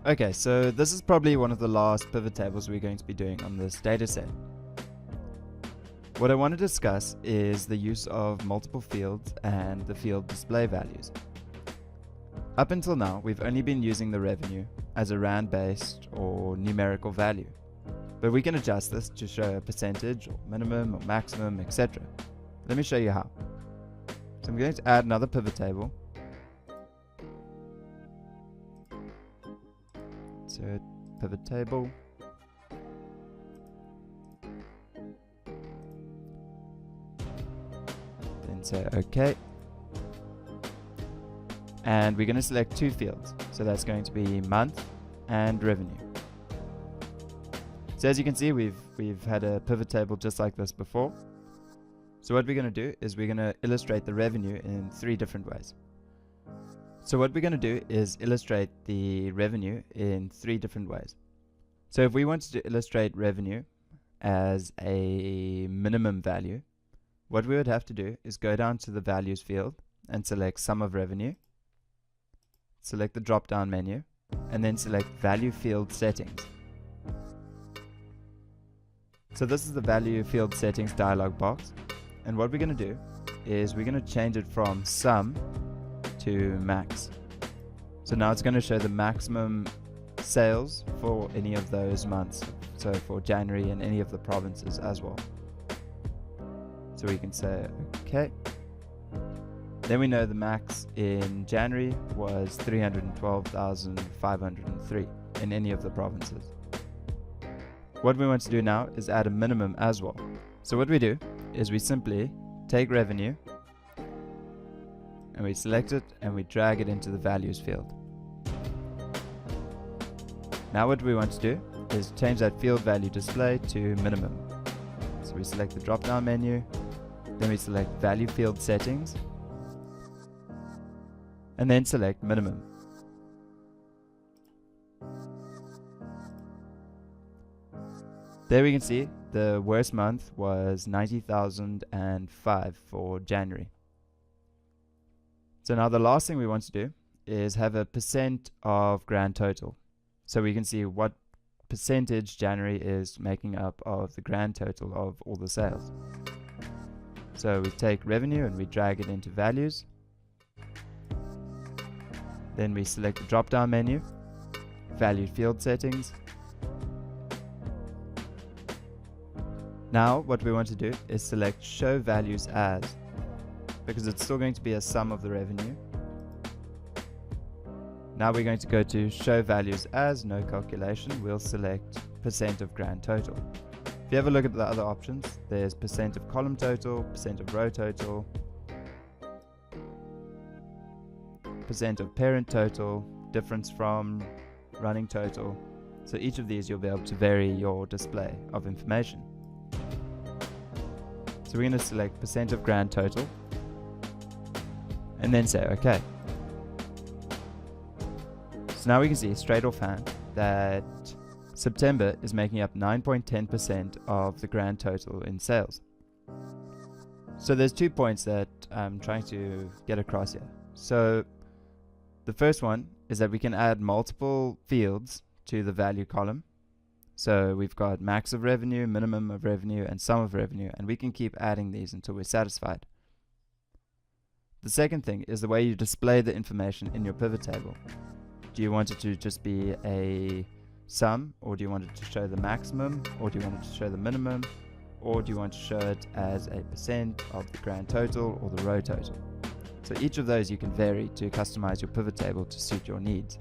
Okay, so this is probably one of the last pivot tables we're going to be doing on this dataset. What I want to discuss is the use of multiple fields and the field display values. Up until now, we've only been using the revenue as a rand-based or numerical value, but we can adjust this to show a percentage or minimum or maximum, etc. Let me show you how. So I'm going to add another pivot table. Insert pivot table. Then say OK. And we're going to select two fields. So that's going to be month and revenue. So as you can see, we've had a pivot table just like this before. So what we're going to do is we're going to illustrate the revenue in three different ways. So what we're going to do is illustrate the revenue in three different ways. So if we wanted to illustrate revenue as a minimum value, what we would have to do is go down to the values field and select sum of revenue, select the drop down menu, and then select value field settings. So this is the value field settings dialog box, and what we're going to do is we're going to change it from sum to max. So now it's going to show the maximum sales for any of those months, so for January and any of the provinces as well. So we can say OK. Then we know the max in January was 312,503 in any of the provinces. What we want to do now is add a minimum as well. So what we do is we simply take revenue and we select it and we drag it into the values field. Now what we want to do is change that field value display to minimum. So we select the drop down menu, then we select value field settings, and then select minimum. There we can see the worst month was 90,005 for January. So now the last thing we want to do is have a percent of grand total. So we can see what percentage January is making up of the grand total of all the sales. So we take revenue and we drag it into values. Then we select the drop down menu, value field settings. Now what we want to do is select show values as, because it's still going to be a sum of the revenue. Now we're going to go to show values as, no calculation. We'll select percent of grand total. If you have a look at the other options, there's percent of column total, percent of row total, percent of parent total, difference from running total. So each of these you'll be able to vary your display of information. So we're going to select percent of grand total and then say OK. So now we can see straight offhand that September is making up 9.10% of the grand total in sales. So there's 2 points that I'm trying to get across here. So the first one is that we can add multiple fields to the value column. So we've got max of revenue, minimum of revenue, and sum of revenue, and we can keep adding these until we're satisfied. The second thing is the way you display the information in your pivot table. Do you want it to just be a sum, or do you want it to show the maximum, or do you want it to show the minimum, or do you want to show it as a percent of the grand total or the row total? So each of those you can vary to customize your pivot table to suit your needs.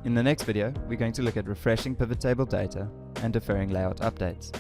In the next video, we're going to look at refreshing pivot table data and deferring layout updates.